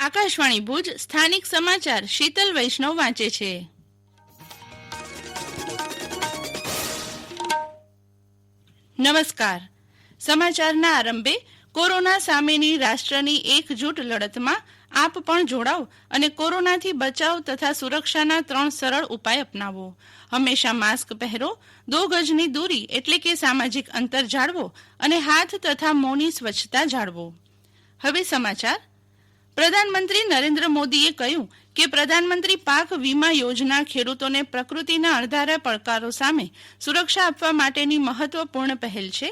આકાશવાણી ભુજ સ્થાનિક સમાચાર શીતલ વૈષ્ણવ વાંચે છે. નમસ્કાર. સમાચારના આરંભે કોરોના સામેની રાષ્ટ્રની એકજૂટ લડતમાં આપ પણ જોડાઓ અને કોરોનાથી બચાવ તથા સુરક્ષાના 3 સરળ ઉપાય અપનાવો. હંમેશા માસ્ક પહેરો, 2 ગજની દૂરી એટલે કે સામાજિક અંતર જાળવો અને હાથ તથા મોંની સ્વચ્છતા જાળવો. હવે સમાચાર. પ્રધાનમંત્રી નરેન્દ્ર મોદીએ કહ્યું કે પ્રધાનમંત્રી પાક વીમા યોજના ખેડૂતોને પ્રકૃતિના અણધાર્યા પડકારો સામે સુરક્ષા આપવા માટેની મહત્વપૂર્ણ પહેલ છે.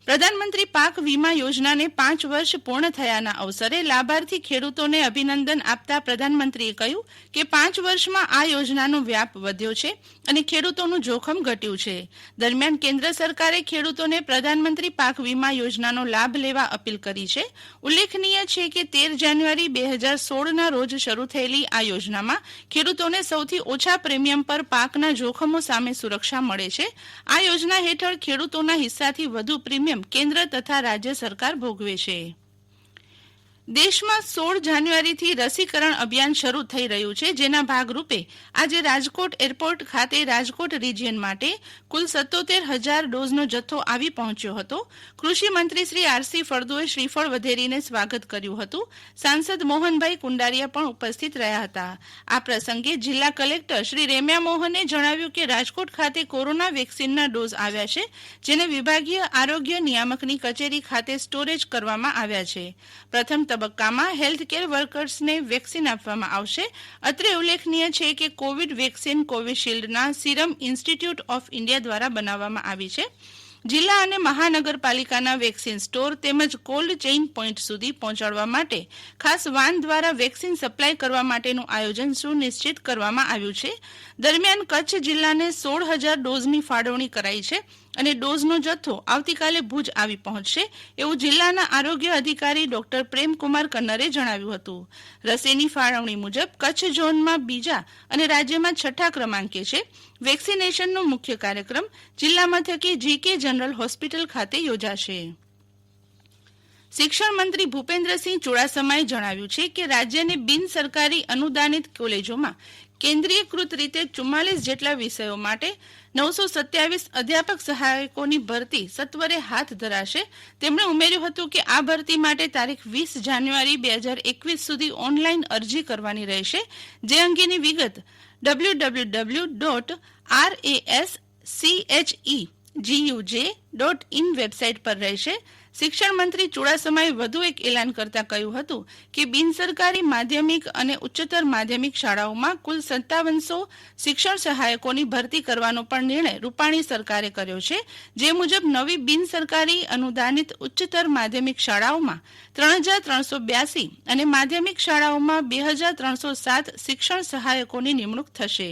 પ્રધાનમંત્રી પાક વીમા યોજનાને 5 વર્ષ પૂર્ણ થયાના અવસરે લાભાર્થી ખેડૂતોને અભિનંદન આપતા પ્રધાનમંત્રીએ કહ્યું કે 5 વર્ષમાં આ યોજનાનો વ્યાપ વધ્યો છે અને ખેડૂતોનું જોખમ ઘટ્યું છે. દરમિયાન કેન્દ્ર સરકારે ખેડૂતોને પ્રધાનમંત્રી પાક વીમા યોજનાનો લાભ લેવા અપીલ કરી છે. ઉલ્લેખનીય છે કે 13 જાન્યુઆરી 2016ના રોજ શરૂ થયેલી આ યોજનામાં ખેડૂતોને સૌથી ઓછા પ્રીમિયમ પર પાકના જોખમો સામે સુરક્ષા મળે છે. આ યોજના હેઠળ ખેડૂતોના હિસ્સાથી વધુ પ્રીમિયમ કેન્દ્ર તથા રાજ્ય સરકાર ભોગવે છે. દેશમાં 16 જાન્યુઆરીથી રસીકરણ અભિયાન શરૂ થઈ રહ્યું છે, જેના ભાગરૂપે આજે રાજકોટ એરપોર્ટ ખાતે રાજકોટ રિજિયન માટે કુલ 77,000 ડોઝનો જથ્થો આવી પહોંચ્યો હતો. કૃષિ મંત્રી શ્રી આર.સી. ફળદુએ શ્રીફળ વધેરીને સ્વાગત કર્યું હતું. સાંસદ મોહનભાઈ કુંડારિયા પણ ઉપસ્થિત રહ્યા હતા. આ પ્રસંગે જિલ્લા કલેક્ટર શ્રી રેમ્યા મોહને જણાવ્યું કે રાજકોટ ખાતે કોરોના વેક્સિનના ડોઝ આવ્યા છે, જેને વિભાગીય આરોગ્ય નિયામકની કચેરી ખાતે સ્ટોરેજ કરવામાં આવ્યા છે. પ્રથમ તબક્કામાં હેલ્થકેર વર્કર્સને વેક્સિન આપવામાં આવશે. અત્રે ઉલ્લેખનીય છે કે કોવિડ વેક્સિન કોવિશિલ્ડના સિરમ ઇન્સ્ટિટ્યૂટ ઓફ ઇન્ડિયા દ્વારા બનાવવામાં આવી છે. જિલ્લા અને મહાનગરપાલિકાના વેક્સિન સ્ટોર તેમજ કોલ્ડ ચેઇન પોઈન્ટ સુધી પહોંચાડવા માટે ખાસ વાન દ્વારા વેક્સિન સપ્લાય કરવા માટેનું આયોજન સુનિશ્ચિત કરવામાં આવ્યું છે. દરમિયાન કચ્છ જિલ્લાને 16,000 ડોઝની ફાળવણી કરાઈ છે અને ડોઝનો જથ્થો આવતીકાલે ભુજ આવી પહોંચશે એવું જિલ્લાના આરોગ્ય અધિકારી ડોક્ટર પ્રેમકુમાર કન્નરે જણાવ્યું હતું. રસીની ફાળવણી મુજબ કચ્છ ઝોનમાં 2જા અને રાજ્યમાં 6ઠા ક્રમાંકે છે. વેક્સિનેશનનો મુખ્ય કાર્યક્રમ જિલ્લા મથકે જીકે જનરલ હોસ્પિટલ ખાતે યોજાશે. શિક્ષણ મંત્રી ભૂપેન્દ્રસિંહ ચુડાસમાએ જણાવ્યું છે કે રાજ્યને બિન સરકારી અનુદાનિત કોલેજોમાં કેન્દ્રીયકૃત રીતે 44 જેટલા વિષયો માટે 927 અધ્યાપક સહાયકોની ભરતી સત્વરે હાથ ધરાશે. તેમણે ઉમેર્યું હતું કે આ ભરતી માટે તારીખ 20 જાન્યુઆરી 2021 સુધી ઓનલાઈન અરજી કરવાની રહેશે. જે અંગેની વિગત www.rascheguj.in વેબસાઇટ પર રહેશે. શિક્ષણ મંત્રી ચુડાસમાએ વધુ એક એલાન કરતા કહ્યું હતું કે બિન સરકારી માધ્યમિક અને ઉચ્ચતર માધ્યમિક શાળાઓમાં કુલ 5700 શિક્ષણ સહાયકોની ભરતી કરવાનો પણ નિર્ણય રૂપાણી સરકારે કર્યો છે. જે મુજબ નવી બિન સરકારી અનુદાનિત ઉચ્ચતર માધ્યમિક શાળાઓમાં 3,382 અને માધ્યમિક શાળાઓમાં 2,307 શિક્ષણ સહાયકોની નિમણૂક થશે.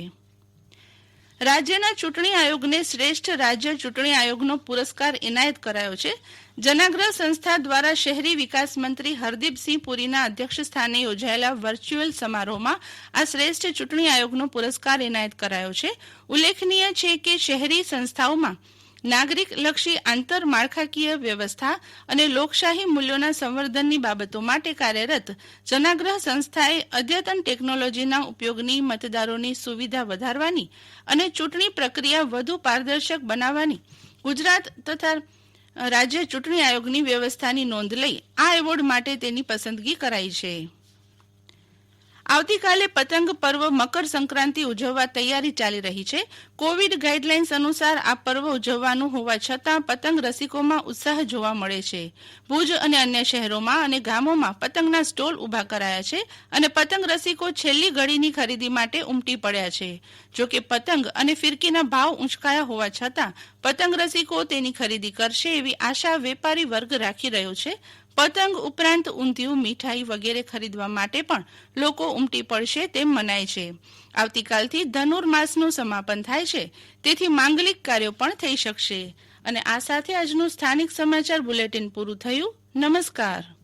રાજ્યના ચૂંટણી આયોગને શ્રેષ્ઠ રાજ્ય ચૂંટણી આયોગનો પુરસ્કાર એનાયત કરાયો છે. જનાગ્રહ સંસ્થા દ્વારા શહેરી વિકાસ મંત્રી હરદીપસિંહ પુરીના અધ્યક્ષસ્થાને યોજાયેલા વર્ચ્યુઅલ સમારોહમાં આ શ્રેષ્ઠ ચૂંટણી આયોગનો પુરસ્કાર એનાયત કરાયો છે. ઉલ્લેખનીય છે કે શહેરી સંસ્થાઓમાં નાગરિકલક્ષી આંતરમાળખાકીય વ્યવસ્થા અને લોકશાહી મૂલ્યોના સંવર્ધનની બાબતો માટે કાર્યરત જનાગ્રહ સંસ્થાએ અદ્યતન ટેકનોલોજીના ઉપયોગની મતદારોની સુવિધા વધારવાની અને ચૂંટણી પ્રક્રિયા વધુ પારદર્શક બનાવવાની ગુજરાત તથા રાજ્ય ચૂંટણી આયોગની વ્યવસ્થાની નોંધ લઈ આ એવોર્ડ માટે તેની પસંદગી કરાઈ છે. આવતીકાલે પતંગ પર્વ મકર સંક્રાંતિ ઉજવવા તૈયારી ચાલી રહી છે. કોવિડ ગાઈડલાઇન્સ અનુસાર આ પર્વ ઉજવવાનું હોવા છતાં પતંગ રસિકોમાં ઉત્સાહ જોવા મળે છે. ભુજ અને અન્ય શહેરોમાં અને ગામોમાં પતંગના સ્ટોલ ઊભા કરાયા છે અને પતંગ રસિકો છેલ્લી ઘડીની ખરીદી માટે ઉમટી પડ્યા છે. જોકે પતંગ અને ફિરકીના ભાવ ઊંચકાયા હોવા છતાં પતંગ રસિકો તેની ખરીદી કરશે એવી આશા વેપારી વર્ગ રાખી રહ્યો છે. પતંગ ઉપરાંત ઊંધિયું, મીઠાઈ વગેરે ખરીદવા માટે પણ લોકો ઉમટી પડશે તેમ મનાય છે. આવતીકાલથી ધનુર્માસનું સમાપન થાય છે, તેથી માંગલિક કાર્યો પણ થઈ શકશે. અને આ સાથે આજનું સ્થાનિક સમાચાર બુલેટિન પૂરું થયું. નમસ્કાર.